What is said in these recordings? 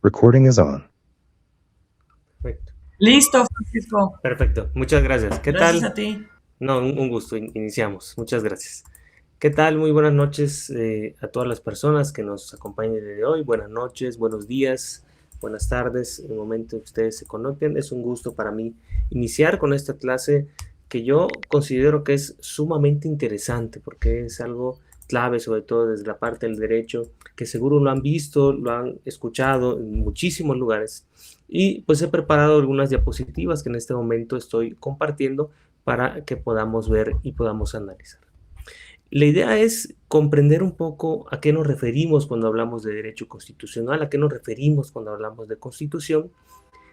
Recording is on. Perfecto. Listo, Francisco. Perfecto. Muchas gracias. ¿Qué Gracias tal? a ti. No, un gusto. Iniciamos. Muchas gracias. ¿Qué tal? Muy buenas noches a todas las personas que nos acompañan el día de hoy. Buenas noches, buenos días, buenas tardes. En el momento que ustedes se conecten, es un gusto para mí iniciar con esta clase que yo considero que es sumamente interesante porque es algo clave, sobre todo desde la parte del derecho, que seguro lo han visto, lo han escuchado en muchísimos lugares. Y pues he preparado algunas diapositivas que en este momento estoy compartiendo para que podamos ver y podamos analizar. La idea es comprender un poco a qué nos referimos cuando hablamos de derecho constitucional, a qué nos referimos cuando hablamos de constitución.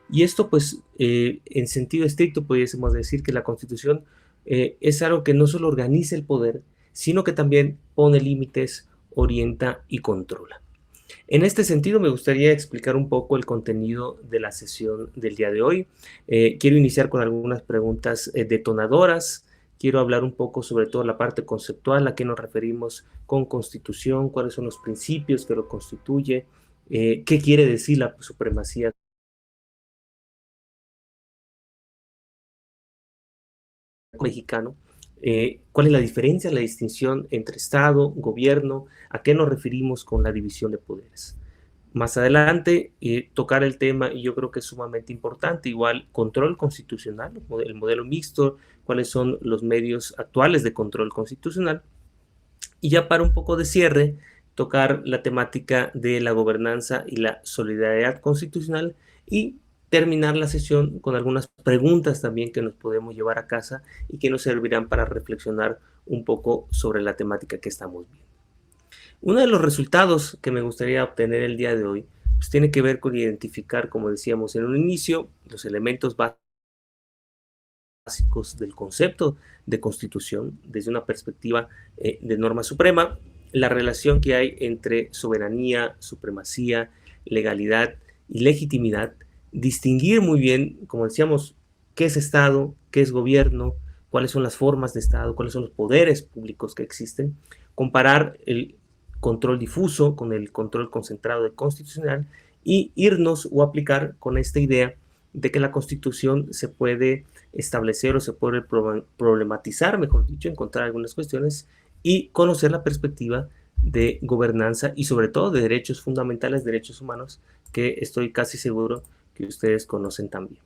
Y esto, pues, en sentido estricto, pudiésemos decir que la constitución es algo que no solo organiza el poder, sino que también pone límites, orienta y controla. En este sentido, me gustaría explicar un poco el contenido de la sesión del día de hoy. Quiero iniciar con algunas preguntas detonadoras. Quiero hablar un poco sobre todo la parte conceptual, a qué nos referimos con constitución, cuáles son los principios que lo constituye, qué quiere decir la supremacía mexicano, cuál es la diferencia, la distinción entre Estado, gobierno, a qué nos referimos con la división de poderes. Más adelante, tocar el tema, y yo creo que es sumamente importante, igual control constitucional, el modelo mixto, cuáles son los medios actuales de control constitucional, y ya para un poco de cierre, tocar la temática de la gobernanza y la solidaridad constitucional y terminar la sesión con algunas preguntas también que nos podemos llevar a casa y que nos servirán para reflexionar un poco sobre la temática que estamos viendo. Uno de los resultados que me gustaría obtener el día de hoy pues tiene que ver con identificar, como decíamos en un inicio, los elementos básicos del concepto de constitución desde una perspectiva de norma suprema, la relación que hay entre soberanía, supremacía, legalidad y legitimidad, distinguir muy bien, como decíamos, qué es Estado, qué es gobierno, cuáles son las formas de Estado, cuáles son los poderes públicos que existen, comparar el control difuso con el control concentrado de constitucional y irnos o aplicar con esta idea de que la Constitución se puede establecer o se puede problematizar, mejor dicho, encontrar algunas cuestiones y conocer la perspectiva de gobernanza y sobre todo de derechos fundamentales, derechos humanos, que estoy casi seguro que ustedes conocen también.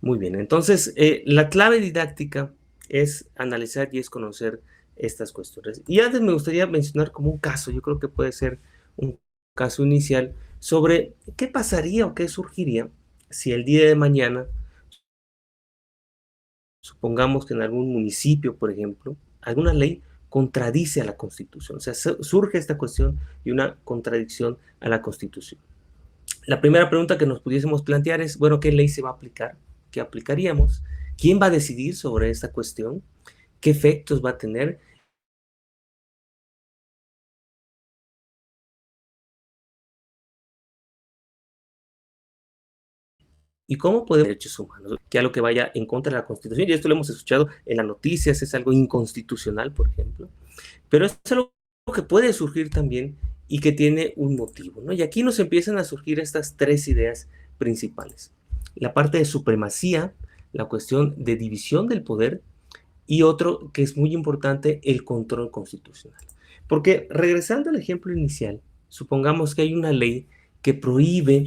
Muy bien, entonces la clave didáctica es analizar y es conocer estas cuestiones. Y antes me gustaría mencionar como un caso, yo creo que puede ser un caso inicial, sobre qué pasaría o qué surgiría si el día de mañana, supongamos que en algún municipio, por ejemplo, alguna ley contradice a la Constitución, o sea, surge esta cuestión y una contradicción a la Constitución. La primera pregunta que nos pudiésemos plantear es, bueno, ¿qué ley se va a aplicar? ¿Qué aplicaríamos? ¿Quién va a decidir sobre esta cuestión? ¿Qué efectos va a tener? ¿Y cómo podemos derechos humanos? Que algo que vaya en contra de la Constitución, y esto lo hemos escuchado en las noticias, es algo inconstitucional, por ejemplo, pero es algo que puede surgir también y que tiene un motivo, ¿no? Y aquí nos empiezan a surgir estas tres ideas principales. La parte de supremacía, la cuestión de división del poder y otro que es muy importante, el control constitucional. Porque regresando al ejemplo inicial, supongamos que hay una ley que prohíbe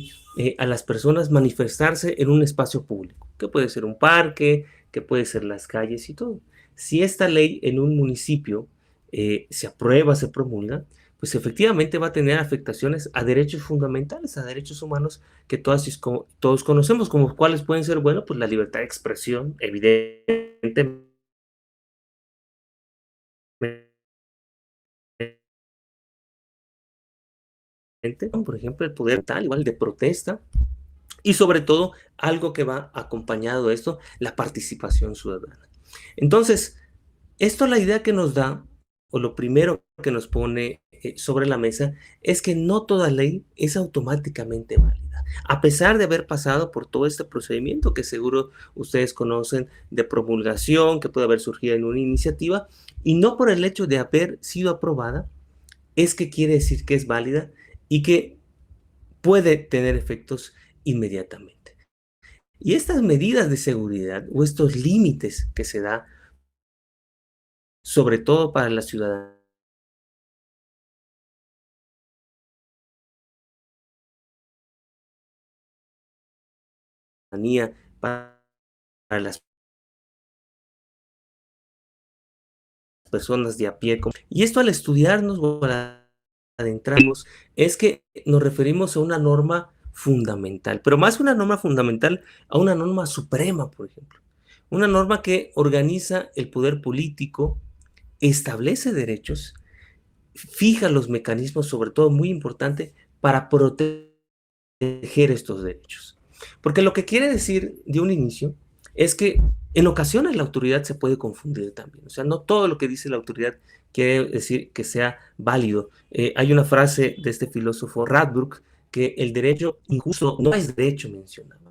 a las personas manifestarse en un espacio público, que puede ser un parque, que puede ser las calles y todo. Si esta ley en un municipio se aprueba, se promulga, pues efectivamente va a tener afectaciones a derechos fundamentales, a derechos humanos que todos conocemos, como cuáles pueden ser, bueno, pues la libertad de expresión, evidentemente, por ejemplo, el poder tal, igual de protesta, y sobre todo, algo que va acompañado de esto, la participación ciudadana. Entonces, esto la idea que nos da, o lo primero que nos pone sobre la mesa, es que no toda ley es automáticamente válida. A pesar de haber pasado por todo este procedimiento que seguro ustedes conocen de promulgación, que puede haber surgido en una iniciativa, y no por el hecho de haber sido aprobada, es que quiere decir que es válida y que puede tener efectos inmediatamente. Y estas medidas de seguridad o estos límites que se da, sobre todo para la ciudadanía, para las personas de a pie. Y esto al estudiarnos o al adentrarnos, es que nos referimos a una norma fundamental, pero más una norma fundamental, a una norma suprema, por ejemplo. Una norma que organiza el poder político, establece derechos, fija los mecanismos, sobre todo muy importante, para proteger estos derechos. Porque lo que quiere decir de un inicio es que en ocasiones la autoridad se puede confundir también. O sea, no todo lo que dice la autoridad quiere decir que sea válido. Hay una frase de este filósofo Radbruch que el derecho injusto no es derecho mencionado.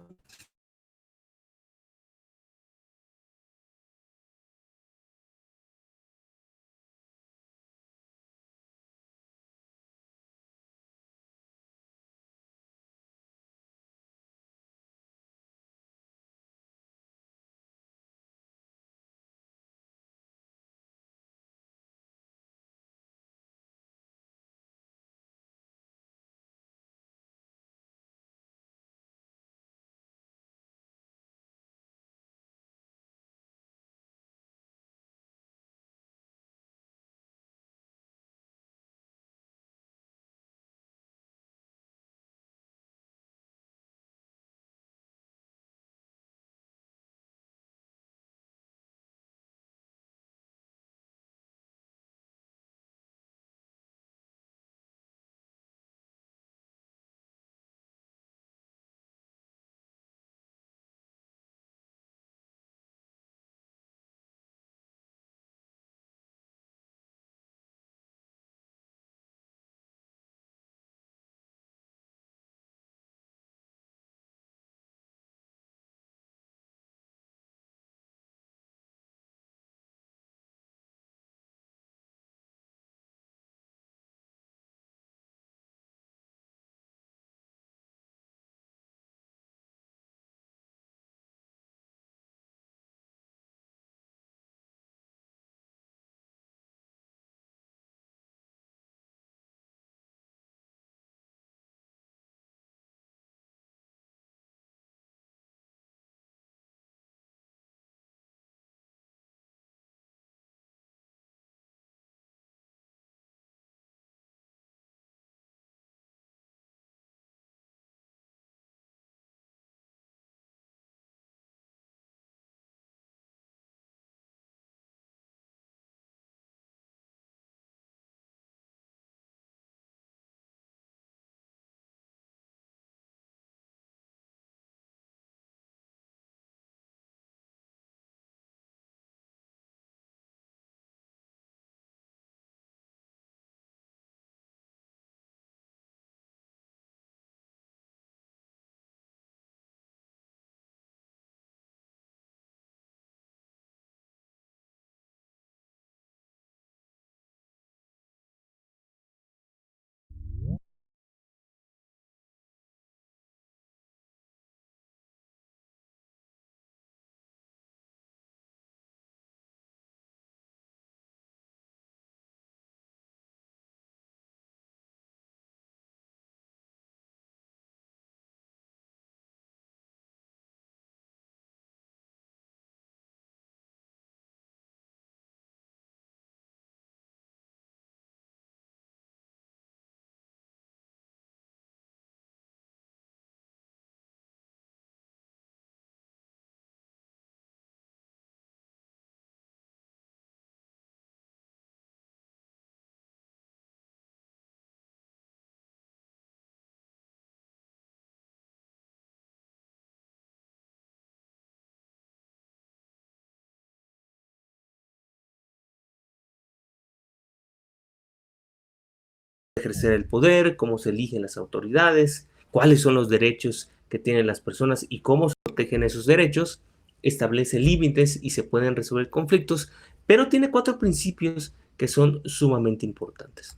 Ejercer el poder, cómo se eligen las autoridades, cuáles son los derechos que tienen las personas y cómo se protegen esos derechos, establece límites y se pueden resolver conflictos, pero tiene cuatro principios que son sumamente importantes.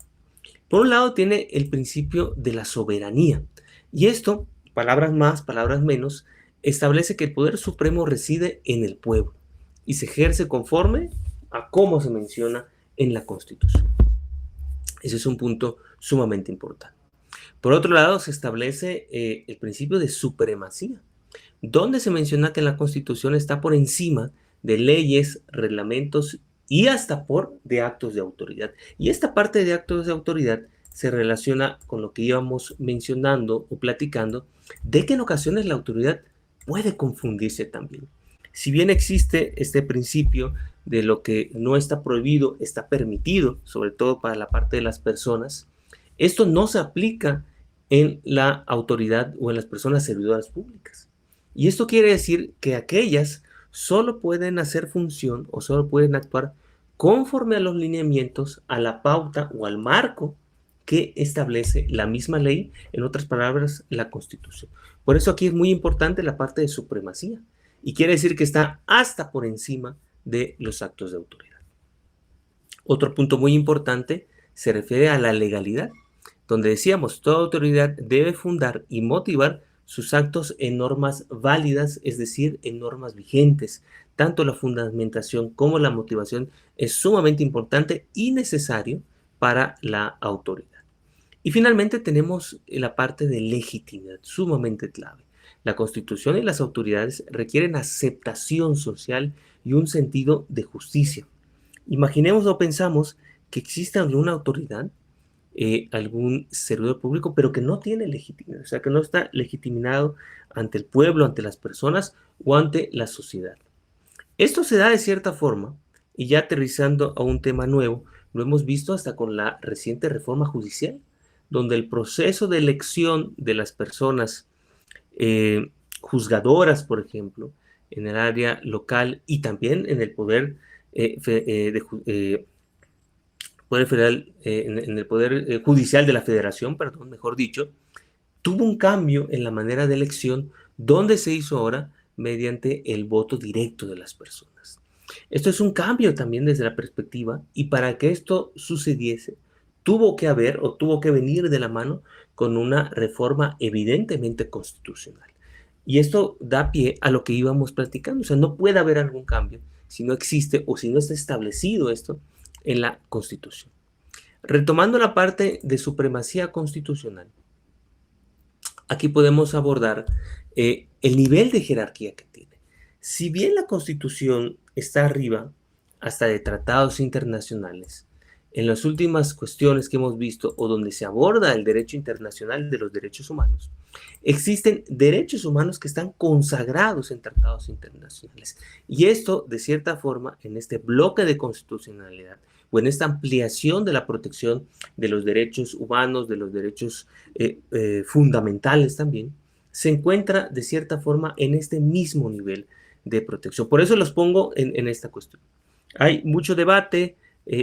Por un lado, tiene el principio de la soberanía. Y esto, palabras más, palabras menos, establece que el poder supremo reside en el pueblo y se ejerce conforme a cómo se menciona en la Constitución. Ese es un punto sumamente importante. Por otro lado, se establece el principio de supremacía, donde se menciona que la Constitución está por encima de leyes, reglamentos y hasta por de actos de autoridad. Y esta parte de actos de autoridad se relaciona con lo que íbamos mencionando o platicando, de que en ocasiones la autoridad puede confundirse también. Si bien existe este principio de lo que no está prohibido, está permitido, sobre todo para la parte de las personas, esto no se aplica en la autoridad o en las personas servidoras públicas. Y esto quiere decir que aquellas solo pueden hacer función o solo pueden actuar conforme a los lineamientos, a la pauta o al marco que establece la misma ley, en otras palabras, la Constitución. Por eso aquí es muy importante la parte de supremacía y quiere decir que está hasta por encima de los actos de autoridad. Otro punto muy importante se refiere a la legalidad, donde decíamos, toda autoridad debe fundar y motivar sus actos en normas válidas, es decir, en normas vigentes. Tanto la fundamentación como la motivación es sumamente importante y necesario para la autoridad. Y finalmente tenemos la parte de legitimidad, sumamente clave. La Constitución y las autoridades requieren aceptación social y un sentido de justicia. Imaginemos o pensamos que existe alguna autoridad, algún servidor público, pero que no tiene legitimidad, o sea, que no está legitimado ante el pueblo, ante las personas o ante la sociedad. Esto se da de cierta forma, y ya aterrizando a un tema nuevo, lo hemos visto hasta con la reciente reforma judicial, donde el proceso de elección de las personas juzgadoras, por ejemplo, en el área local y también en el poder, poder federal, en el poder judicial de la federación, perdón, mejor dicho, tuvo un cambio en la manera de elección, donde se hizo ahora mediante el voto directo de las personas. Esto es un cambio también desde la perspectiva, y para que esto sucediese, tuvo que haber o tuvo que venir de la mano con una reforma evidentemente constitucional. Y esto da pie a lo que íbamos platicando, o sea, no puede haber algún cambio si no existe o si no está establecido esto en la Constitución. Retomando la parte de supremacía constitucional, aquí podemos abordar el nivel de jerarquía que tiene. Si bien la Constitución está arriba hasta de tratados internacionales, en las últimas cuestiones que hemos visto o donde se aborda el derecho internacional de los derechos humanos, existen derechos humanos que están consagrados en tratados internacionales. Y esto, de cierta forma, en este bloque de constitucionalidad o en esta ampliación de la protección de los derechos humanos, de los derechos fundamentales también, se encuentra de cierta forma en este mismo nivel de protección. Por eso los pongo en esta cuestión. Hay mucho debate,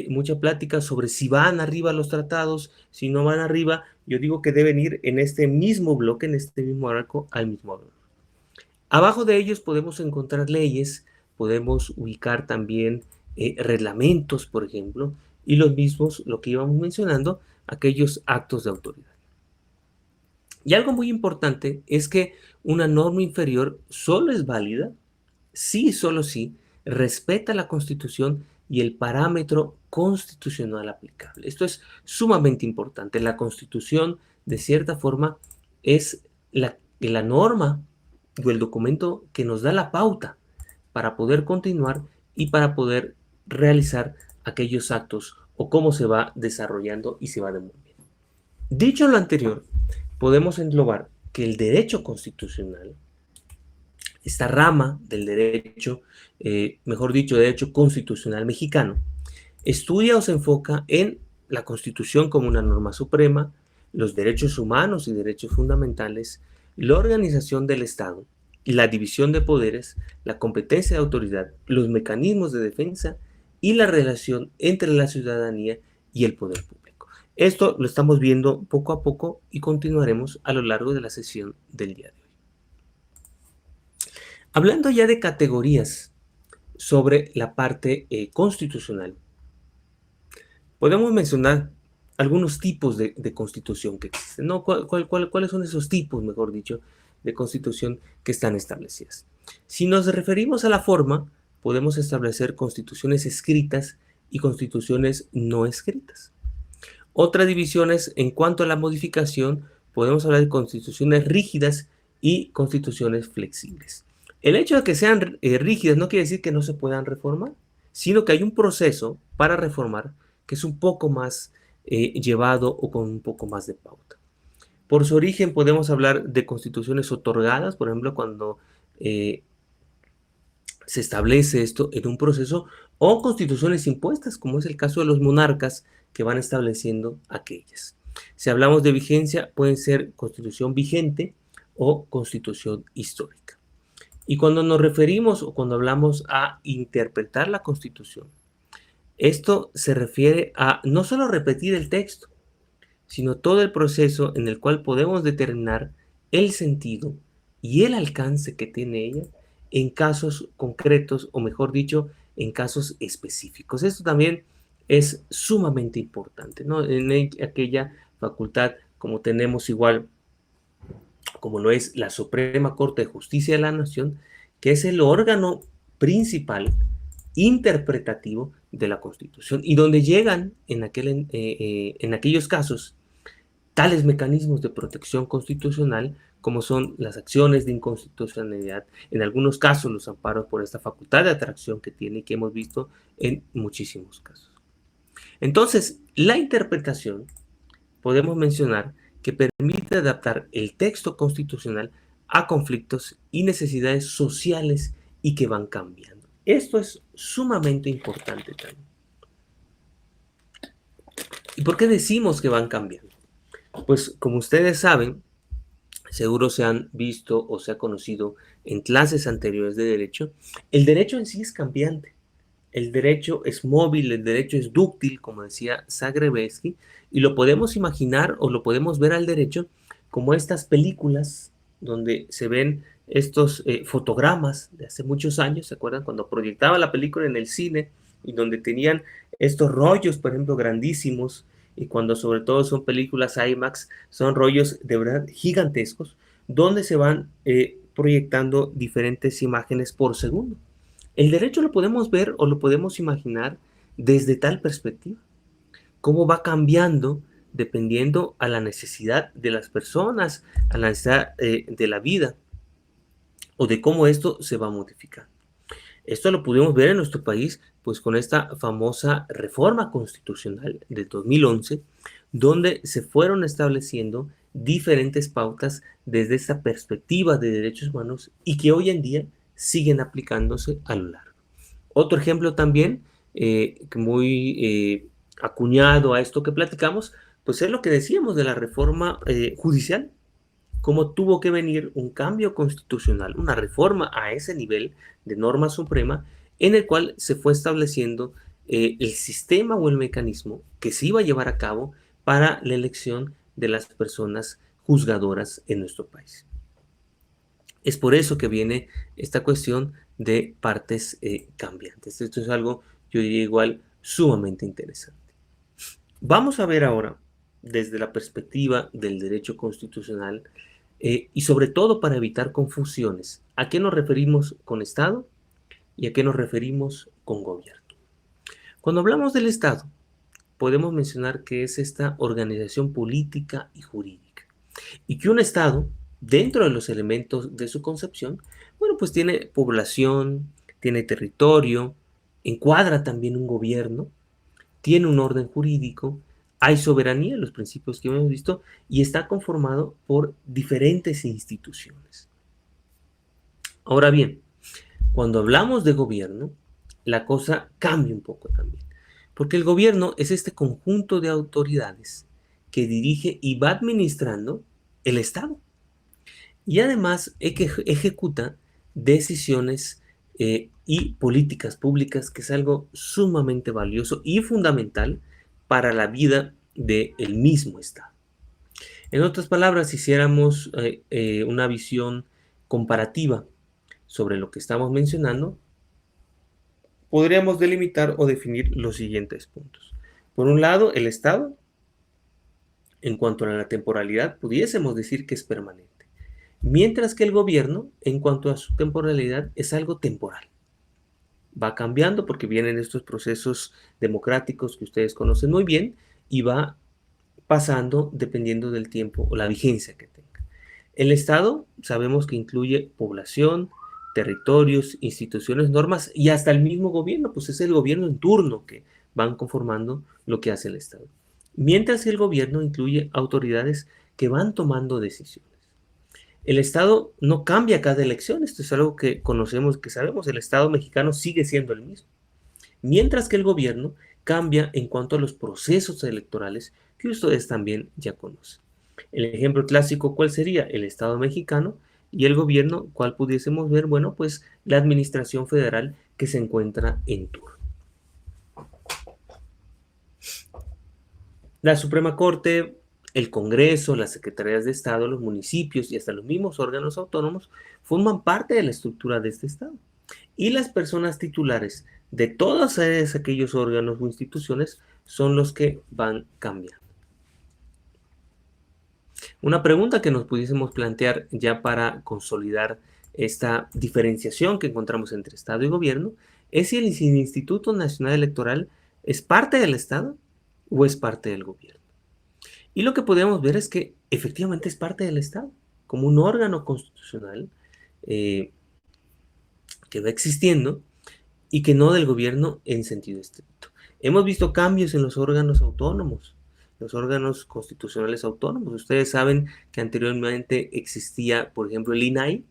mucha plática sobre si van arriba los tratados, si no van arriba. Yo digo que deben ir en este mismo bloque, en este mismo arco, al mismo valor. Abajo de ellos podemos encontrar leyes, podemos ubicar también reglamentos, por ejemplo, y los mismos, lo que íbamos mencionando, aquellos actos de autoridad. Y algo muy importante es que una norma inferior solo es válida si, solo si, respeta la Constitución y el parámetro constitucional aplicable. Esto es sumamente importante. La Constitución, de cierta forma, es la norma o el documento que nos da la pauta para poder continuar y para poder realizar aquellos actos o cómo se va desarrollando y se va devolviendo. Dicho lo anterior, podemos englobar que el derecho constitucional, esta rama del derecho, mejor dicho, derecho constitucional mexicano, estudia o se enfoca en la Constitución como una norma suprema, los derechos humanos y derechos fundamentales, la organización del Estado, la división de poderes, la competencia de autoridad, los mecanismos de defensa y la relación entre la ciudadanía y el poder público. Esto lo estamos viendo poco a poco y continuaremos a lo largo de la sesión del día de hoy. Hablando ya de categorías sobre la parte constitucional, podemos mencionar algunos tipos de constitución que existen, ¿no? ¿Cuáles son esos tipos, mejor dicho, de constitución que están establecidas? Si nos referimos a la forma, podemos establecer constituciones escritas y constituciones no escritas. Otras divisiones en cuanto a la modificación, podemos hablar de constituciones rígidas y constituciones flexibles. El hecho de que sean rígidas no quiere decir que no se puedan reformar, sino que hay un proceso para reformar que es un poco más llevado o con un poco más de pauta. Por su origen podemos hablar de constituciones otorgadas, por ejemplo, cuando se establece esto en un proceso, o constituciones impuestas, como es el caso de los monarcas que van estableciendo aquellas. Si hablamos de vigencia, pueden ser constitución vigente o constitución histórica. Y cuando nos referimos o cuando hablamos a interpretar la Constitución, esto se refiere a no solo repetir el texto, sino todo el proceso en el cual podemos determinar el sentido y el alcance que tiene ella en casos concretos, o mejor dicho, en casos específicos. Esto también es sumamente importante, ¿no? En aquella facultad, como tenemos igual, como lo es la Suprema Corte de Justicia de la Nación, que es el órgano principal interpretativo de la Constitución, y donde llegan en aquellos casos tales mecanismos de protección constitucional como son las acciones de inconstitucionalidad, en algunos casos los amparos por esta facultad de atracción que tiene y que hemos visto en muchísimos casos. Entonces, la interpretación podemos mencionar que permite adaptar el texto constitucional a conflictos y necesidades sociales y que van cambiando. Esto es sumamente importante también. ¿Y por qué decimos que van cambiando? Pues como ustedes saben, seguro se han visto o se ha conocido en clases anteriores de derecho, el derecho en sí es cambiante. El derecho es móvil, el derecho es dúctil, como decía Zagrebelsky, y lo podemos imaginar o lo podemos ver al derecho como estas películas donde se ven estos fotogramas de hace muchos años. ¿Se acuerdan cuando proyectaba la película en el cine y donde tenían estos rollos, por ejemplo, grandísimos? Y cuando sobre todo son películas IMAX, son rollos de verdad gigantescos, donde se van proyectando diferentes imágenes por segundo. El derecho lo podemos ver o lo podemos imaginar desde tal perspectiva. Cómo va cambiando dependiendo a la necesidad de las personas, a la necesidad de la vida, o de cómo esto se va modificando. Esto lo pudimos ver en nuestro país, pues con esta famosa reforma constitucional del 2011, donde se fueron estableciendo diferentes pautas desde esta perspectiva de derechos humanos y que hoy en día siguen aplicándose a lo largo. Otro ejemplo también, muy acuñado a esto que platicamos, pues es lo que decíamos de la reforma judicial, cómo tuvo que venir un cambio constitucional, una reforma a ese nivel de norma suprema, en el cual se fue estableciendo el sistema o el mecanismo que se iba a llevar a cabo para la elección de las personas juzgadoras en nuestro país. Es por eso que viene esta cuestión de partes cambiantes. Esto es algo, yo diría igual, sumamente interesante. Vamos a ver ahora, desde la perspectiva del derecho constitucional, y sobre todo para evitar confusiones, ¿a qué nos referimos con Estado y a qué nos referimos con gobierno? Cuando hablamos del Estado, podemos mencionar que es esta organización política y jurídica, y que un Estado, dentro de los elementos de su concepción, bueno, pues tiene población, tiene territorio, encuadra también un gobierno, tiene un orden jurídico, hay soberanía, los principios que hemos visto, y está conformado por diferentes instituciones. Ahora bien, cuando hablamos de gobierno, la cosa cambia un poco también, porque el gobierno es este conjunto de autoridades que dirige y va administrando el Estado, y además ejecuta decisiones y políticas públicas, que es algo sumamente valioso y fundamental para la vida del mismo Estado. En otras palabras, si hiciéramos una visión comparativa sobre lo que estamos mencionando, podríamos delimitar o definir los siguientes puntos. Por un lado, el Estado En cuanto a la temporalidad, pudiésemos decir que es permanente, mientras que el gobierno, en cuanto a su temporalidad, es algo temporal. Va cambiando porque vienen estos procesos democráticos que ustedes conocen muy bien y va pasando dependiendo del tiempo o la vigencia que tenga. El Estado sabemos que incluye población, territorios, instituciones, normas y hasta el mismo gobierno, pues es el gobierno en turno que van conformando lo que hace el Estado. Mientras que el gobierno incluye autoridades que van tomando decisiones. El Estado no cambia cada elección, esto es algo que conocemos, que sabemos, el Estado mexicano sigue siendo el mismo. Mientras que el gobierno cambia en cuanto a los procesos electorales que ustedes también ya conocen. El ejemplo clásico, ¿cuál sería? El Estado mexicano y el gobierno, ¿cuál pudiésemos ver? Bueno, pues la administración federal que se encuentra en turno. La Suprema Corte, el Congreso, las Secretarías de Estado, los municipios y hasta los mismos órganos autónomos forman parte de la estructura de este Estado. Y las personas titulares de todos aquellos órganos o instituciones son los que van cambiando. Una pregunta que nos pudiésemos plantear ya para consolidar esta diferenciación que encontramos entre Estado y gobierno es si el Instituto Nacional Electoral es parte del Estado o es parte del gobierno. Y lo que podemos ver es que efectivamente es parte del Estado, como un órgano constitucional que va existiendo y que no del gobierno en sentido estricto. Hemos visto cambios en los órganos autónomos, los órganos constitucionales autónomos. Ustedes saben que anteriormente existía, por ejemplo, el INAI,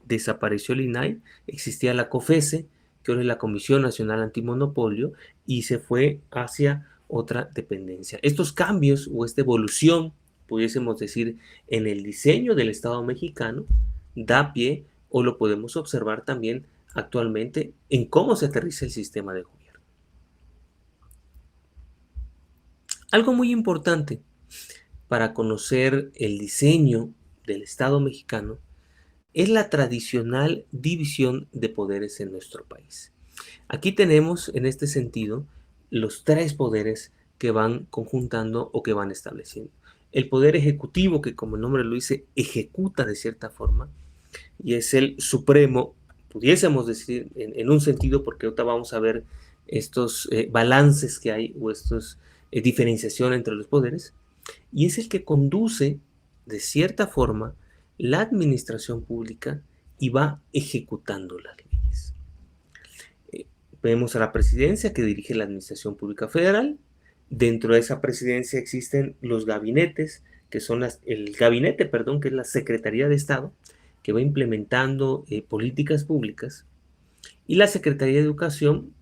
desapareció el INAI, existía la COFESE, que ahora es la Comisión Nacional Antimonopolio, y se fue hacia otra dependencia. Estos cambios o esta evolución, pudiésemos decir, en el diseño del Estado mexicano, da pie o lo podemos observar también actualmente en cómo se aterriza el sistema de gobierno. Algo muy importante para conocer el diseño del Estado mexicano es la tradicional división de poderes en nuestro país. Aquí tenemos, en este sentido, los tres poderes que van conjuntando o que van estableciendo. El poder ejecutivo, que como el nombre lo dice, ejecuta de cierta forma, y es el supremo, pudiésemos decir en un sentido, porque ahorita vamos a ver estos balances que hay o estos diferenciación entre los poderes, y es el que conduce de cierta forma la administración pública y va ejecutando las leyes. Vemos a la presidencia que dirige la administración pública federal. Dentro de esa presidencia existen los gabinetes, que son el gabinete, perdón, que es la Secretaría de Estado, que va implementando políticas públicas, y la Secretaría de Educación,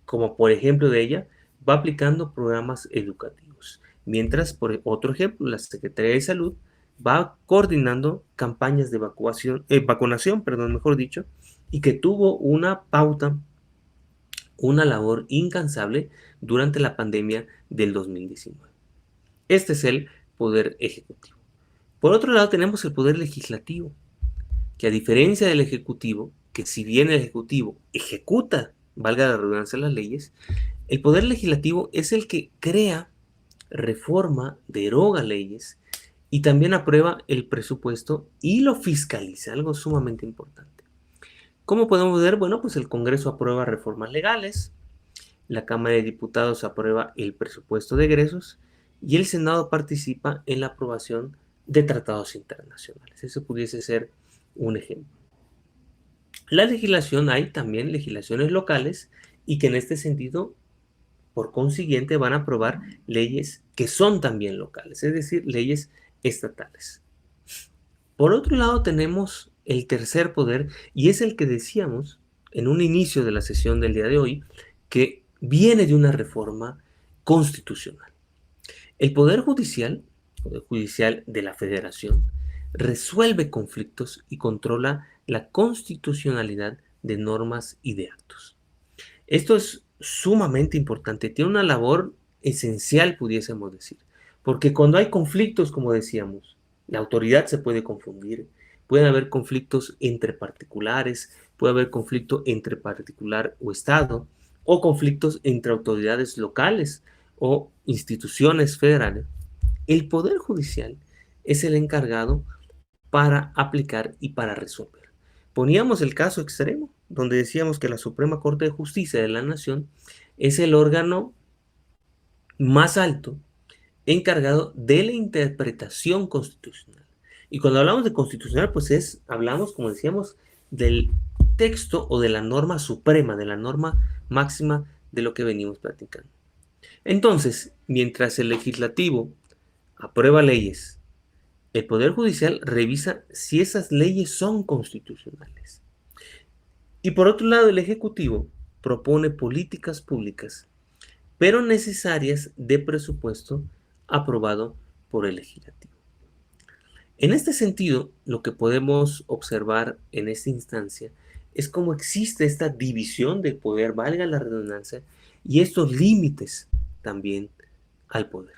como por ejemplo de ella, va aplicando programas educativos. Mientras, por otro ejemplo, la Secretaría de Salud va coordinando campañas de vacunación, mejor dicho, y que tuvo una pauta, una labor incansable durante la pandemia del 2019. Este es el poder ejecutivo. Por otro lado, tenemos el poder legislativo, que a diferencia del ejecutivo, que si bien el ejecutivo ejecuta, valga la redundancia, las leyes, el poder legislativo es el que crea, reforma, deroga leyes y también aprueba el presupuesto y lo fiscaliza, algo sumamente importante. ¿Cómo podemos ver? Bueno, pues el Congreso aprueba reformas legales, la Cámara de Diputados aprueba el presupuesto de egresos y el Senado participa en la aprobación de tratados internacionales. Eso pudiese ser un ejemplo. La legislación, hay también legislaciones locales y que en este sentido, por consiguiente, van a aprobar leyes que son también locales, es decir, leyes estatales. Por otro lado, tenemos el tercer poder y es el que decíamos en un inicio de la sesión del día de hoy, que viene de una reforma constitucional. El Poder Judicial de la Federación, resuelve conflictos y controla la constitucionalidad de normas y de actos. Esto es sumamente importante, tiene una labor esencial, pudiésemos decir, porque cuando hay conflictos, como decíamos, la autoridad se puede confundir, pueden haber conflictos entre particulares, puede haber conflicto entre particular o Estado, o conflictos entre autoridades locales o instituciones federales. El Poder Judicial es el encargado para aplicar y para resolver. Poníamos el caso extremo, donde decíamos que la Suprema Corte de Justicia de la Nación es el órgano más alto encargado de la interpretación constitucional. Y cuando hablamos de constitucional, pues hablamos, como decíamos, del texto o de la norma suprema, de la norma máxima de lo que venimos platicando. Entonces, mientras el legislativo aprueba leyes, el Poder Judicial revisa si esas leyes son constitucionales. Y por otro lado, el Ejecutivo propone políticas públicas, pero necesarias de presupuesto aprobado por el Legislativo. En este sentido, lo que podemos observar en esta instancia es cómo existe esta división del poder, valga la redundancia, y estos límites también al poder.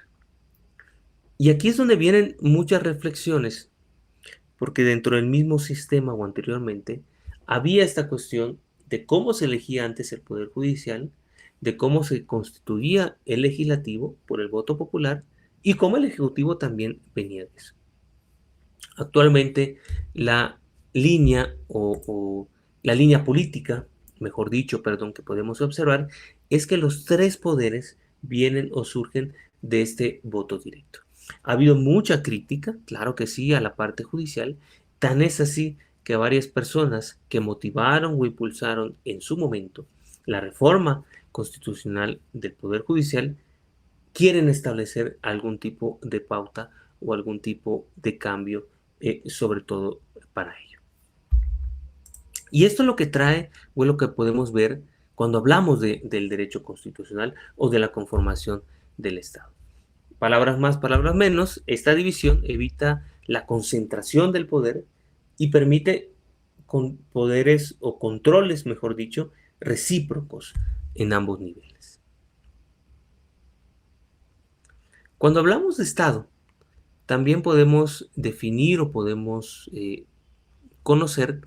Y aquí es donde vienen muchas reflexiones, porque dentro del mismo sistema o anteriormente había esta cuestión de cómo se elegía antes el Poder Judicial, de cómo se constituía el legislativo por el voto popular y cómo el ejecutivo también venía de eso. Actualmente la línea o la línea política, mejor dicho, perdón, que podemos observar es que los tres poderes vienen o surgen de este voto directo. Ha habido mucha crítica, claro que sí, a la parte judicial, tan es así que varias personas que motivaron o impulsaron en su momento la reforma constitucional del Poder Judicial quieren establecer algún tipo de pauta o algún tipo de cambio, sobre todo para ello. Y esto es lo que trae, o es lo que podemos ver cuando hablamos del derecho constitucional o de la conformación del Estado. Palabras más, palabras menos, esta división evita la concentración del poder y permite con poderes o controles, mejor dicho, recíprocos en ambos niveles. Cuando hablamos de Estado, también podemos definir o podemos conocer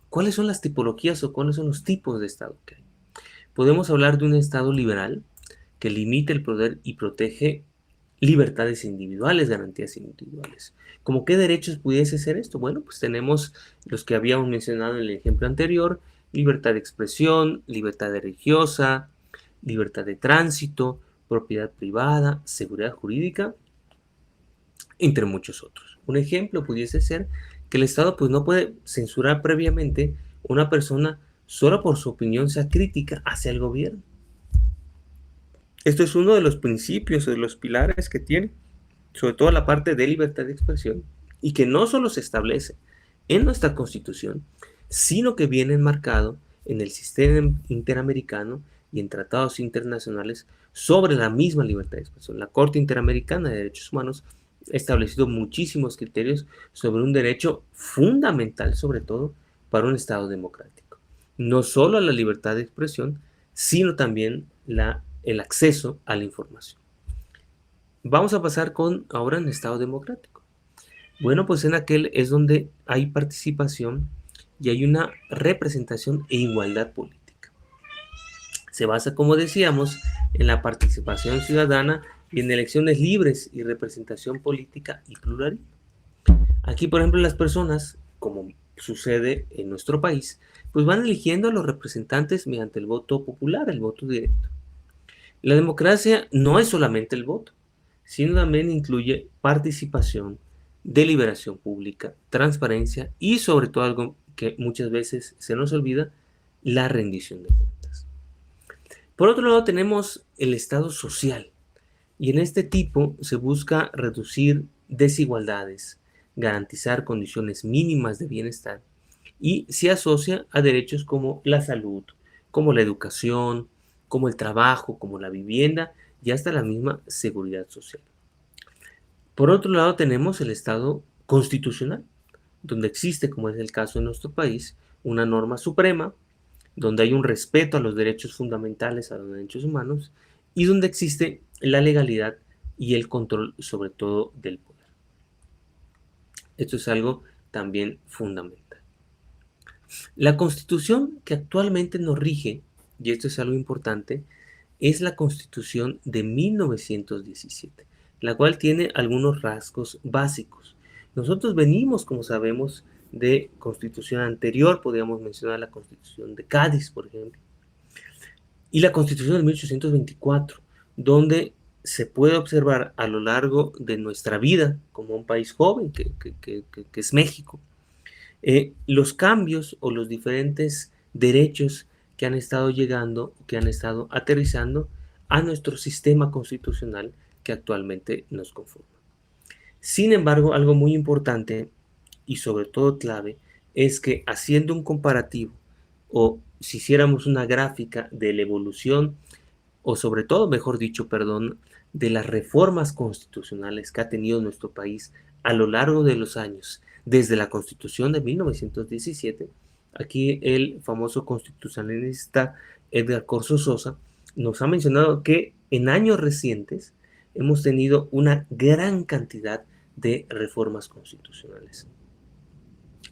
cuáles son las tipologías o cuáles son los tipos de Estado que hay. Podemos hablar de un Estado liberal que limita el poder y protege libertades individuales, garantías individuales. ¿Cómo qué derechos pudiese ser esto? Bueno, pues tenemos los que habíamos mencionado en el ejemplo anterior: libertad de expresión, libertad religiosa, libertad de tránsito, propiedad privada, seguridad jurídica, entre muchos otros. Un ejemplo pudiese ser que el Estado pues no puede censurar previamente a una persona solo por su opinión sea crítica hacia el gobierno. Esto es uno de los principios o de los pilares que tiene, sobre todo la parte de libertad de expresión, y que no solo se establece en nuestra Constitución, sino que viene enmarcado en el sistema interamericano y en tratados internacionales sobre la misma libertad de expresión. La Corte Interamericana de Derechos Humanos ha establecido muchísimos criterios sobre un derecho fundamental, sobre todo para un Estado democrático. No solo a la libertad de expresión, sino también el acceso a la información. Vamos a pasar con ahora en Estado democrático. Bueno, pues en aquel es donde hay participación y hay una representación e igualdad política. Se basa, como decíamos, en la participación ciudadana y en elecciones libres y representación política y pluralismo. Aquí, por ejemplo, las personas, como sucede en nuestro país, pues van eligiendo a los representantes mediante el voto popular, el voto directo. La democracia no es solamente el voto, sino también incluye participación, deliberación pública, transparencia y sobre todo algo que muchas veces se nos olvida, la rendición de cuentas. Por otro lado tenemos el Estado social y en este tipo se busca reducir desigualdades, garantizar condiciones mínimas de bienestar y se asocia a derechos como la salud, como la educación, como el trabajo, como la vivienda y hasta la misma seguridad social. Por otro lado tenemos el Estado constitucional, donde existe, como es el caso en nuestro país, una norma suprema, donde hay un respeto a los derechos fundamentales, a los derechos humanos, y donde existe la legalidad y el control sobre todo del poder. Esto es algo también fundamental. La Constitución que actualmente nos rige, y esto es algo importante, es la Constitución de 1917. la cual tiene algunos rasgos básicos. Nosotros venimos, como sabemos, de constitución anterior, podríamos mencionar la Constitución de Cádiz, por ejemplo, y la Constitución de 1824, donde se puede observar a lo largo de nuestra vida como un país joven que es México, los cambios o los diferentes derechos que han estado llegando, que han estado aterrizando a nuestro sistema constitucional que actualmente nos conforma. Sin embargo, algo muy importante y sobre todo clave es que haciendo un comparativo o si hiciéramos una gráfica de la evolución o sobre todo, mejor dicho, perdón, de las reformas constitucionales que ha tenido nuestro país a lo largo de los años, desde la Constitución de 1917, aquí el famoso constitucionalista Edgar Corso Sosa nos ha mencionado que en años recientes hemos tenido una gran cantidad de reformas constitucionales.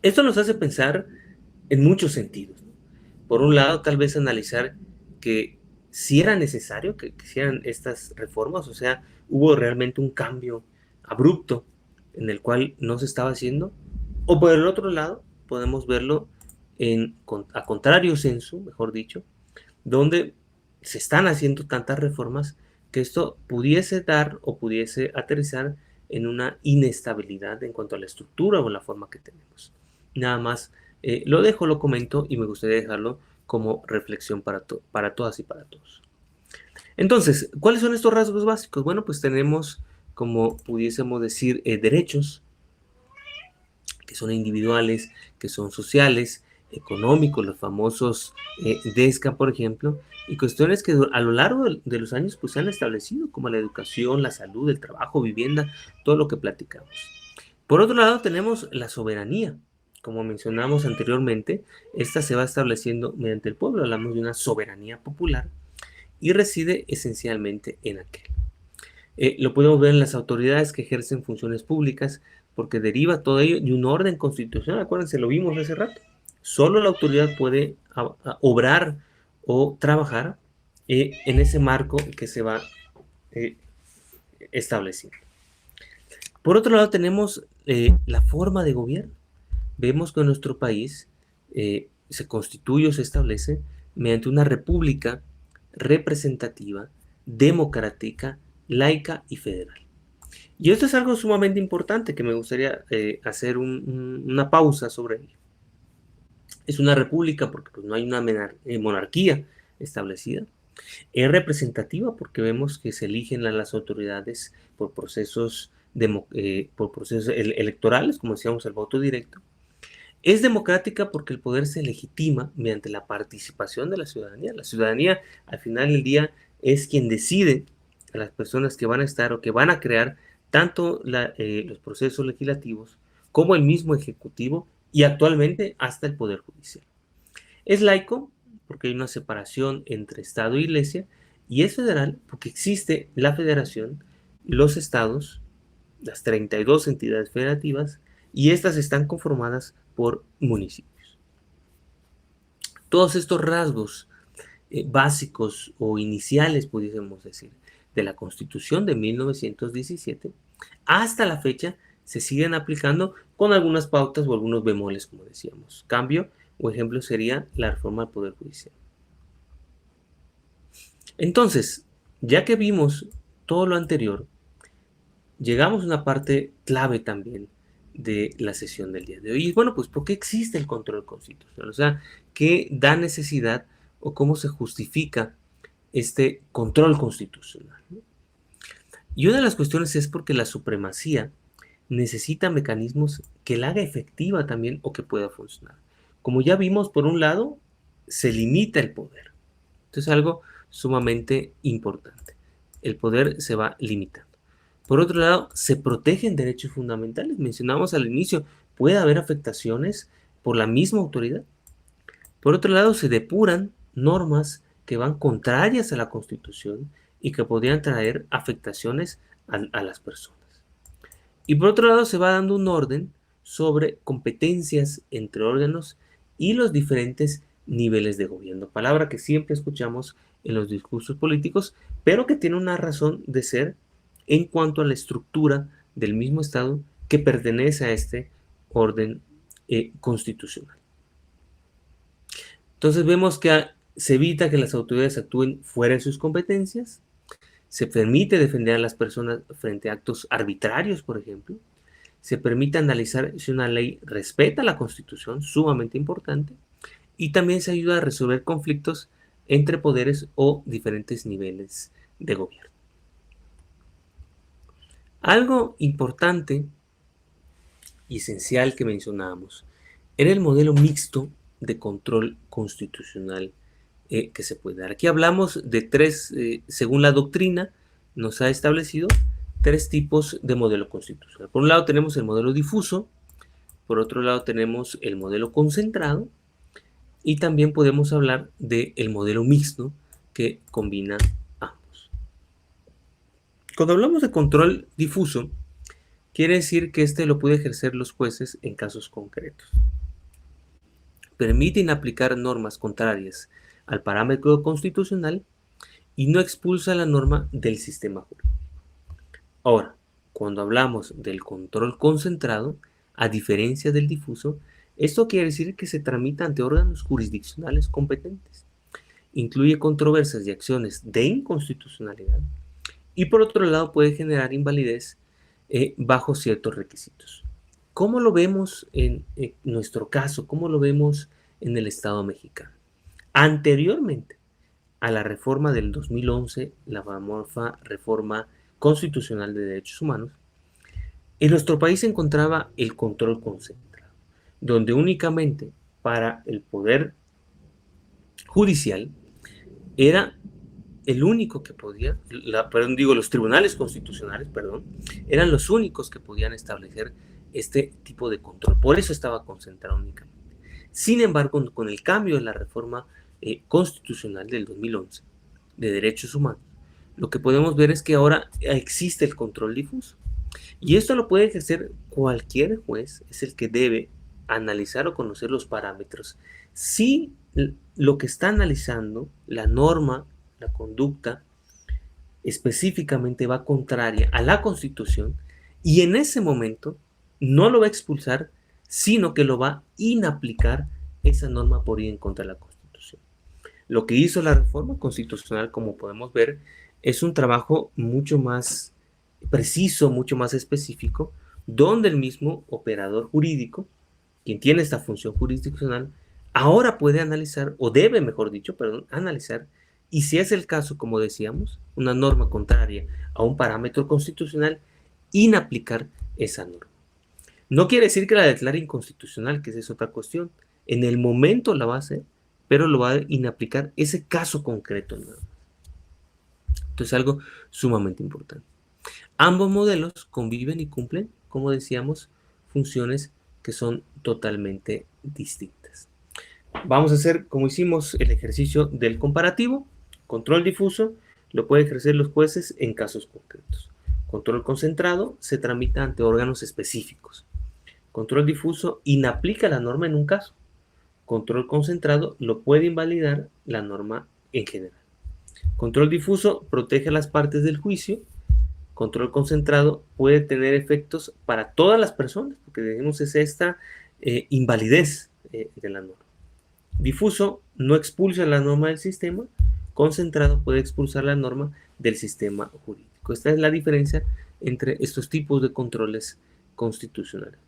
Esto nos hace pensar en muchos sentidos. Por un lado, tal vez analizar que si era necesario que hicieran estas reformas, o sea, hubo realmente un cambio abrupto en el cual no se estaba haciendo, o por el otro lado, podemos verlo a contrario sensu, mejor dicho, donde se están haciendo tantas reformas que esto pudiese dar o pudiese aterrizar en una inestabilidad en cuanto a la estructura o la forma que tenemos. Nada más lo dejo, lo comento y me gustaría dejarlo como reflexión para todas y para todos. Entonces, ¿cuáles son estos rasgos básicos? Bueno, pues tenemos, como pudiésemos decir, derechos que son individuales, que son sociales, económicos, los famosos DESCA, por ejemplo, y cuestiones que a lo largo de los años pues se han establecido, como la educación, la salud, el trabajo, vivienda, todo lo que platicamos. Por otro lado, tenemos la soberanía. Como mencionamos anteriormente, esta se va estableciendo mediante el pueblo, hablamos de una soberanía popular y reside esencialmente en aquel. Lo podemos ver en las autoridades que ejercen funciones públicas, porque deriva todo ello de un orden constitucional. Acuérdense, lo vimos hace rato. Solo la autoridad puede obrar o trabajar en ese marco que se va estableciendo. Por otro lado, tenemos la forma de gobierno. Vemos que nuestro país se constituye o se establece mediante una república representativa, democrática, laica y federal. Y esto es algo sumamente importante que me gustaría hacer una pausa sobre ello. Es una república porque pues, no hay una monarquía establecida. Es representativa porque vemos que se eligen a las autoridades por procesos electorales, como decíamos, el voto directo. Es democrática porque el poder se legitima mediante la participación de la ciudadanía. La ciudadanía, al final del día, es quien decide a las personas que van a estar o que van a crear tanto los procesos legislativos como el mismo ejecutivo y actualmente hasta el poder judicial. Es laico porque hay una separación entre Estado e Iglesia y es federal porque existe la federación, los estados, las 32 entidades federativas y estas están conformadas por municipios. Todos estos rasgos básicos o iniciales, pudiésemos decir, de la Constitución de 1917, hasta la fecha se siguen aplicando con algunas pautas o algunos bemoles, como decíamos. Cambio o ejemplo sería la reforma al Poder Judicial. Entonces, ya que vimos todo lo anterior, llegamos a una parte clave también de la sesión del día de hoy. Y bueno, pues ¿por qué existe el control constitucional? O sea, ¿qué da necesidad o cómo se justifica este control constitucional? Y una de las cuestiones es porque la supremacía necesita mecanismos que la haga efectiva también o que pueda funcionar. Como ya vimos, por un lado, se limita el poder. Esto es algo sumamente importante. El poder se va limitando. Por otro lado, se protegen derechos fundamentales. Mencionamos al inicio, puede haber afectaciones por la misma autoridad. Por otro lado, se depuran normas que van contrarias a la Constitución y que podrían traer afectaciones a las personas. Y por otro lado, se va dando un orden sobre competencias entre órganos y los diferentes niveles de gobierno. Palabra que siempre escuchamos en los discursos políticos, pero que tiene una razón de ser en cuanto a la estructura del mismo Estado que pertenece a este orden constitucional. Entonces vemos que se evita que las autoridades actúen fuera de sus competencias, se permite defender a las personas frente a actos arbitrarios, por ejemplo, se permite analizar si una ley respeta la Constitución, sumamente importante, y también se ayuda a resolver conflictos entre poderes o diferentes niveles de gobierno. Algo importante y esencial que mencionábamos era el modelo mixto de control constitucional que se puede dar. Aquí hablamos de tres, según la doctrina, nos ha establecido tres tipos de modelo constitucional. Por un lado tenemos el modelo difuso, por otro lado tenemos el modelo concentrado y también podemos hablar del modelo mixto que combina ambos. Cuando hablamos de control difuso, quiere decir que este lo pueden ejercer los jueces en casos concretos. Permiten aplicar normas contrarias al parámetro constitucional y no expulsa la norma del sistema jurídico. Ahora, cuando hablamos del control concentrado, a diferencia del difuso, esto quiere decir que se tramita ante órganos jurisdiccionales competentes. Incluye controversias y acciones de inconstitucionalidad y por otro lado puede generar invalidez bajo ciertos requisitos. ¿Cómo lo vemos en nuestro caso? ¿Cómo lo vemos en el Estado mexicano? Anteriormente a la reforma del 2011, la famosa reforma constitucional de derechos humanos, en nuestro país se encontraba el control concentrado, donde únicamente para el poder judicial era el único que podía, los tribunales constitucionales, eran los únicos que podían establecer este tipo de control. Por eso estaba concentrado únicamente. Sin embargo, con el cambio de la reforma constitucional del 2011 de derechos humanos, lo que podemos ver es que ahora existe el control difuso. Y esto lo puede ejercer cualquier juez, es el que debe analizar o conocer los parámetros. Si lo que está analizando, la norma, la conducta, específicamente va contraria a la Constitución, y en ese momento no lo va a expulsar, sino que lo va a inaplicar esa norma por ir en contra de la Constitución. Lo que hizo la reforma constitucional, como podemos ver, es un trabajo mucho más preciso, mucho más específico, donde el mismo operador jurídico, quien tiene esta función jurisdiccional, ahora puede analizar, o debe, mejor dicho, analizar, y si es el caso, como decíamos, una norma contraria a un parámetro constitucional, inaplicar esa norma. No quiere decir que la declare inconstitucional, que esa es otra cuestión. En el momento la va a hacer, pero lo va a inaplicar ese caso concreto. Entonces, algo sumamente importante. Ambos modelos conviven y cumplen, como decíamos, funciones que son totalmente distintas. Vamos a hacer, como hicimos, el ejercicio del comparativo. Control difuso lo pueden ejercer los jueces en casos concretos. Control concentrado se tramita ante órganos específicos. Control difuso inaplica la norma en un caso. Control concentrado lo puede invalidar la norma en general. Control difuso protege a las partes del juicio. Control concentrado puede tener efectos para todas las personas, porque decimos es esta invalidez de la norma. Difuso no expulsa la norma del sistema, concentrado puede expulsar la norma del sistema jurídico. Esta es la diferencia entre estos tipos de controles constitucionales.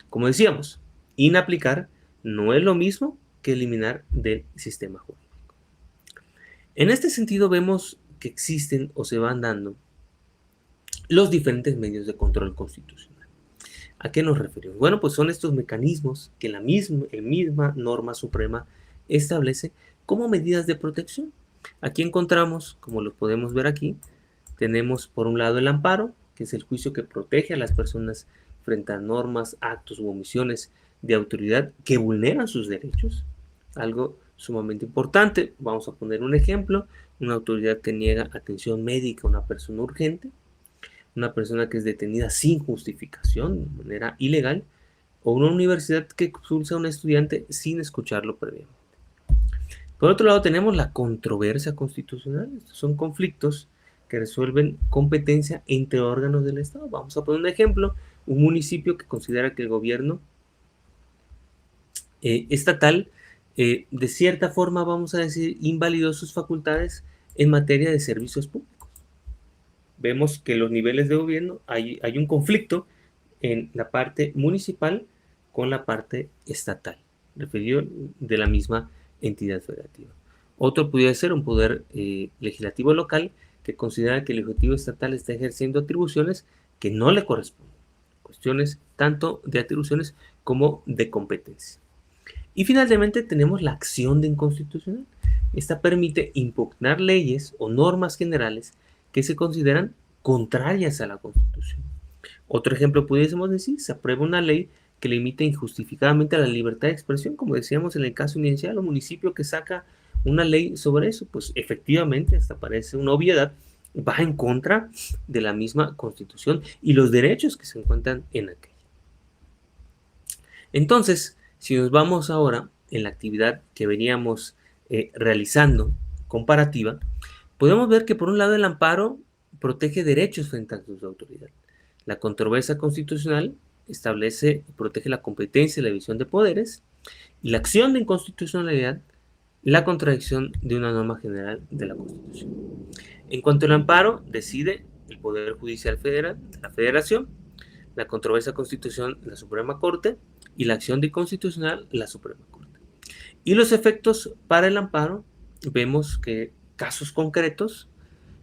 Como decíamos, inaplicar no es lo mismo que eliminar del sistema jurídico. En este sentido vemos que existen o se van dando los diferentes medios de control constitucional. ¿A qué nos referimos? Bueno, pues son estos mecanismos que la misma norma suprema establece como medidas de protección. Aquí encontramos, como lo podemos ver aquí, tenemos por un lado el amparo, que es el juicio que protege a las personas frente a normas, actos u omisiones de autoridad que vulneran sus derechos. Algo sumamente importante. Vamos a poner un ejemplo. Una autoridad que niega atención médica a una persona urgente, una persona que es detenida sin justificación, de manera ilegal, o una universidad que expulsa a un estudiante sin escucharlo previamente. Por otro lado, tenemos la controversia constitucional. Estos son conflictos que resuelven competencia entre órganos del Estado. Vamos a poner un ejemplo, un municipio que considera que el gobierno estatal, de cierta forma, vamos a decir, invalidó sus facultades en materia de servicios públicos. Vemos que los niveles de gobierno hay un conflicto en la parte municipal con la parte estatal, referido de la misma entidad federativa. Otro pudiera ser un poder legislativo local que considera que el Ejecutivo estatal está ejerciendo atribuciones que no le corresponden, cuestiones tanto de atribuciones como de competencia. Y finalmente tenemos la acción de inconstitucional. Esta permite impugnar leyes o normas generales que se consideran contrarias a la Constitución. Otro ejemplo pudiésemos decir, se aprueba una ley que limita injustificadamente a la libertad de expresión, como decíamos en el caso inicial, un municipio que saca una ley sobre eso, pues efectivamente, hasta parece una obviedad, va en contra de la misma Constitución y los derechos que se encuentran en aquella. Entonces, si nos vamos ahora en la actividad que veníamos realizando, comparativa, podemos ver que por un lado el amparo protege derechos frente a sus autoridades. La controversia constitucional establece y protege la competencia y la división de poderes, y la acción de inconstitucionalidad, la contradicción de una norma general de la Constitución. En cuanto al amparo, decide el Poder Judicial Federal de la Federación, la controversia constitucional, la Suprema Corte, y la acción de inconstitucional, la Suprema Corte. Y los efectos para el amparo, vemos que casos concretos,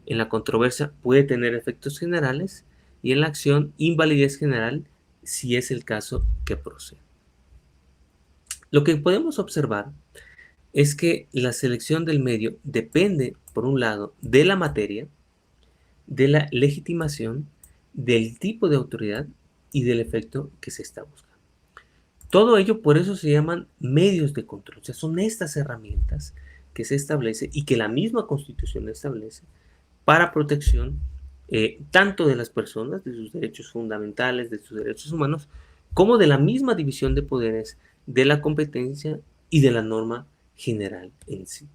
en la controversia puede tener efectos generales y en la acción invalidez general si es el caso que procede. Lo que podemos observar es que la selección del medio depende, por un lado, de la materia, de la legitimación, del tipo de autoridad y del efecto que se está buscando. Todo ello, por eso se llaman medios de control. O sea, son estas herramientas que se establecen y que la misma Constitución establece para protección tanto de las personas, de sus derechos fundamentales, de sus derechos humanos, como de la misma división de poderes, de la competencia y de la norma general en sí.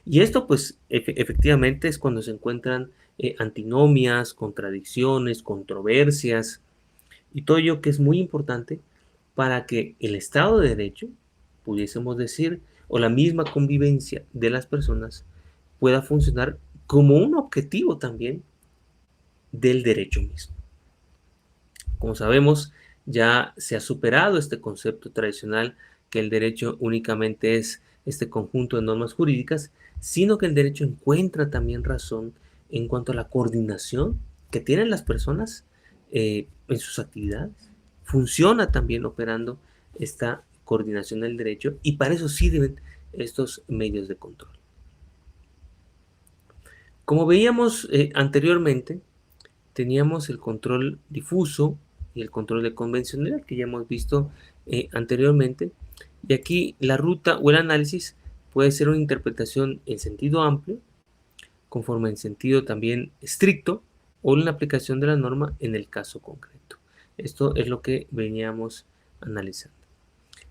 Y esto, pues, efectivamente es cuando se encuentran antinomias, contradicciones, controversias y todo ello que es muy importante para que el Estado de Derecho, pudiésemos decir, o la misma convivencia de las personas pueda funcionar como un objetivo también del derecho mismo. Como sabemos, ya se ha superado este concepto tradicional que el derecho únicamente es este conjunto de normas jurídicas, sino que el derecho encuentra también razón en cuanto a la coordinación que tienen las personas en sus actividades. Funciona también operando esta coordinación del derecho y para eso sirven estos medios de control. Como veíamos anteriormente, teníamos el control difuso y el control de convencionalidad que ya hemos visto anteriormente. Y aquí la ruta o el análisis puede ser una interpretación en sentido amplio, conforme en sentido también estricto, o una aplicación de la norma en el caso concreto. Esto es lo que veníamos analizando.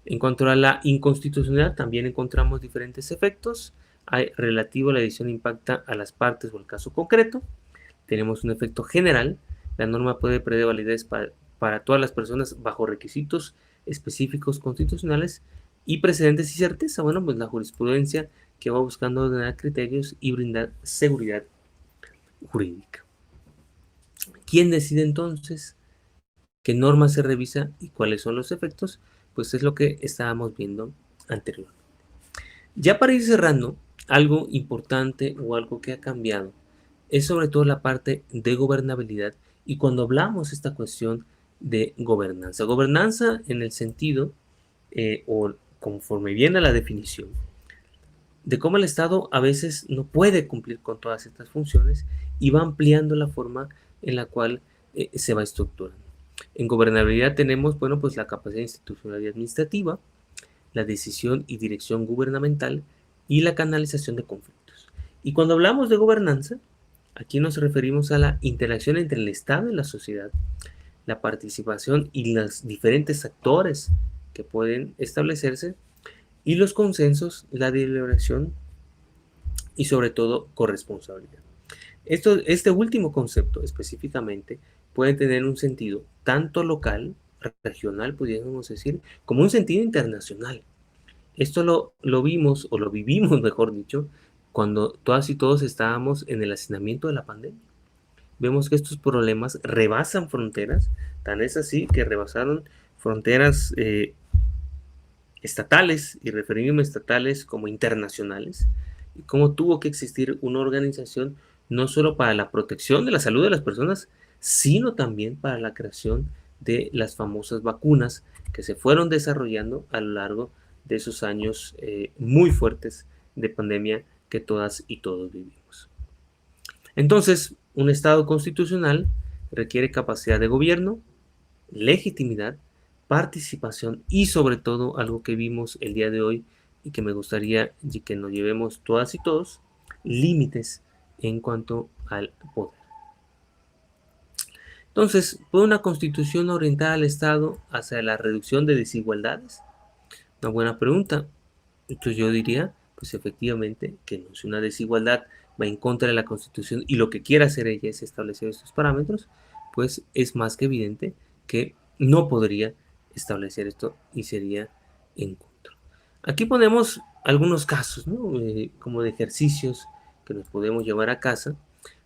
En cuanto a la inconstitucionalidad, también encontramos diferentes efectos. Hay relativo a la decisión impacta a las partes o al caso concreto. Tenemos un efecto general. La norma puede perder validez para todas las personas bajo requisitos específicos constitucionales y precedentes y certeza. Bueno, pues la jurisprudencia que va buscando ordenar criterios y brindar seguridad jurídica. ¿Quién decide entonces qué norma se revisa y cuáles son los efectos? Pues es lo que estábamos viendo anteriormente. Ya para ir cerrando, algo importante o algo que ha cambiado es sobre todo la parte de gobernabilidad y cuando hablamos esta cuestión de gobernanza. Gobernanza en el sentido, o conforme viene a la definición, de cómo el Estado a veces no puede cumplir con todas estas funciones y va ampliando la forma en la cual se va estructurando. En gobernabilidad tenemos, bueno, pues la capacidad institucional y administrativa, la decisión y dirección gubernamental y la canalización de conflictos. Y cuando hablamos de gobernanza, aquí nos referimos a la interacción entre el Estado y la sociedad, la participación y los diferentes actores que pueden establecerse, y los consensos, la deliberación y sobre todo corresponsabilidad. Este último concepto específicamente puede tener un sentido tanto local, regional, pudiéramos decir, como un sentido internacional. Esto lo vimos, o lo vivimos, mejor dicho, cuando todas y todos estábamos en el hacinamiento de la pandemia. Vemos que estos problemas rebasan fronteras, tan es así que rebasaron fronteras estatales, y referirme estatales como internacionales, y cómo tuvo que existir una organización no solo para la protección de la salud de las personas, sino también para la creación de las famosas vacunas que se fueron desarrollando a lo largo de esos años muy fuertes de pandemia que todas y todos vivimos. Entonces, un Estado constitucional requiere capacidad de gobierno, legitimidad, participación y sobre todo algo que vimos el día de hoy y que me gustaría que nos llevemos todas y todos, límites en cuanto al poder. Entonces, ¿puede una constitución orientar al Estado hacia la reducción de desigualdades? Una buena pregunta. Entonces yo diría, pues efectivamente, que no, si una desigualdad va en contra de la Constitución y lo que quiere hacer ella es establecer estos parámetros, pues es más que evidente que no podría establecer esto y sería en contra. Aquí ponemos algunos casos, ¿no? Como de ejercicios que nos podemos llevar a casa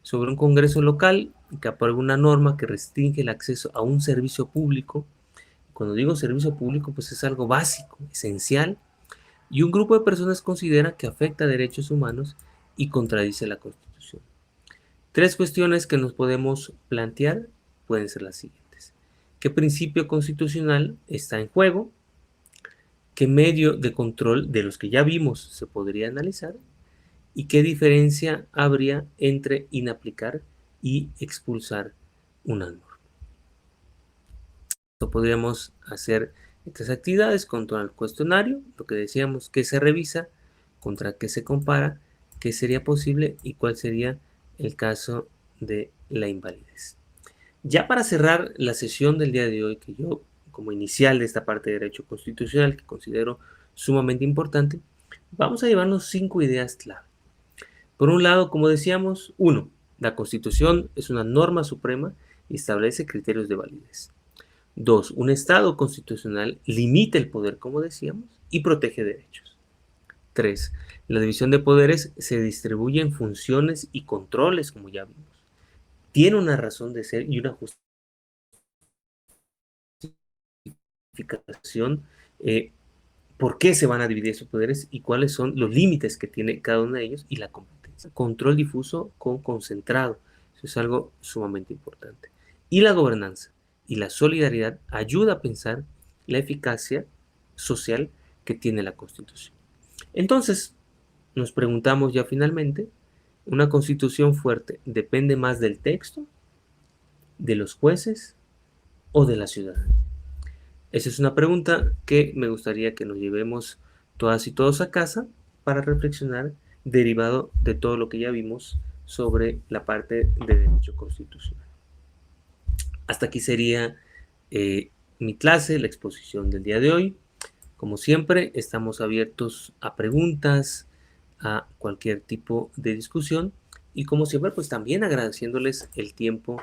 sobre un Congreso local que aprueba una norma que restringe el acceso a un servicio público. Cuando digo servicio público, pues es algo básico, esencial, y un grupo de personas considera que afecta a derechos humanos y contradice la Constitución. Tres cuestiones que nos podemos plantear pueden ser las siguientes. ¿Qué principio constitucional está en juego? ¿Qué medio de control de los que ya vimos se podría analizar? ¿Y qué diferencia habría entre inaplicar y expulsar una norma? Podríamos hacer estas actividades contra el cuestionario, lo que decíamos, qué se revisa, contra qué se compara, qué sería posible y cuál sería el caso de la invalidez. Ya para cerrar la sesión del día de hoy, que yo como inicial de esta parte de derecho constitucional, que considero sumamente importante, vamos a llevarnos 5 ideas clave. Por un lado, como decíamos, 1. La Constitución es una norma suprema y establece criterios de validez. 2. Un Estado constitucional limita el poder, como decíamos, y protege derechos. 3. La división de poderes se distribuye en funciones y controles, como ya vimos. Tiene una razón de ser y una justificación por qué se van a dividir esos poderes y cuáles son los límites que tiene cada uno de ellos y la competencia. Control difuso con concentrado. Eso es algo sumamente importante. Y la gobernanza y la solidaridad ayuda a pensar la eficacia social que tiene la Constitución. Entonces, nos preguntamos ya finalmente, ¿una Constitución fuerte depende más del texto, de los jueces o de la ciudadanía? Esa es una pregunta que me gustaría que nos llevemos todas y todos a casa para reflexionar derivado de todo lo que ya vimos sobre la parte de derecho constitucional. Hasta aquí sería mi clase, la exposición del día de hoy. Como siempre, estamos abiertos a preguntas, a cualquier tipo de discusión y como siempre, pues también agradeciéndoles el tiempo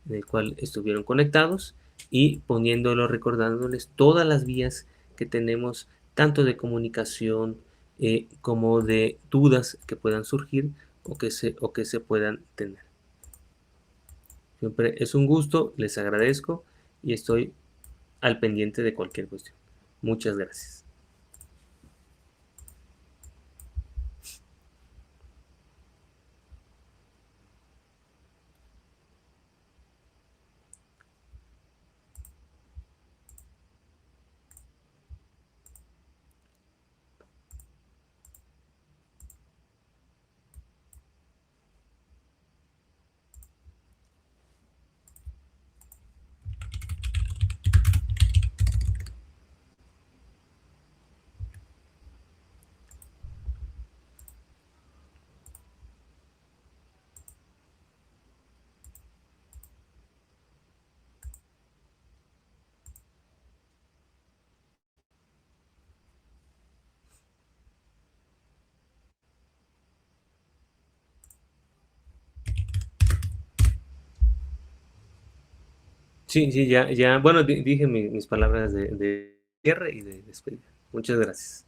en el cual estuvieron conectados y poniéndolo, recordándoles todas las vías que tenemos, tanto de comunicación como de dudas que puedan surgir o que se puedan tener. Siempre es un gusto, les agradezco y estoy al pendiente de cualquier cuestión. Muchas gracias. Sí, sí, ya, ya, bueno, dije mis palabras de cierre y de despedida. Muchas gracias.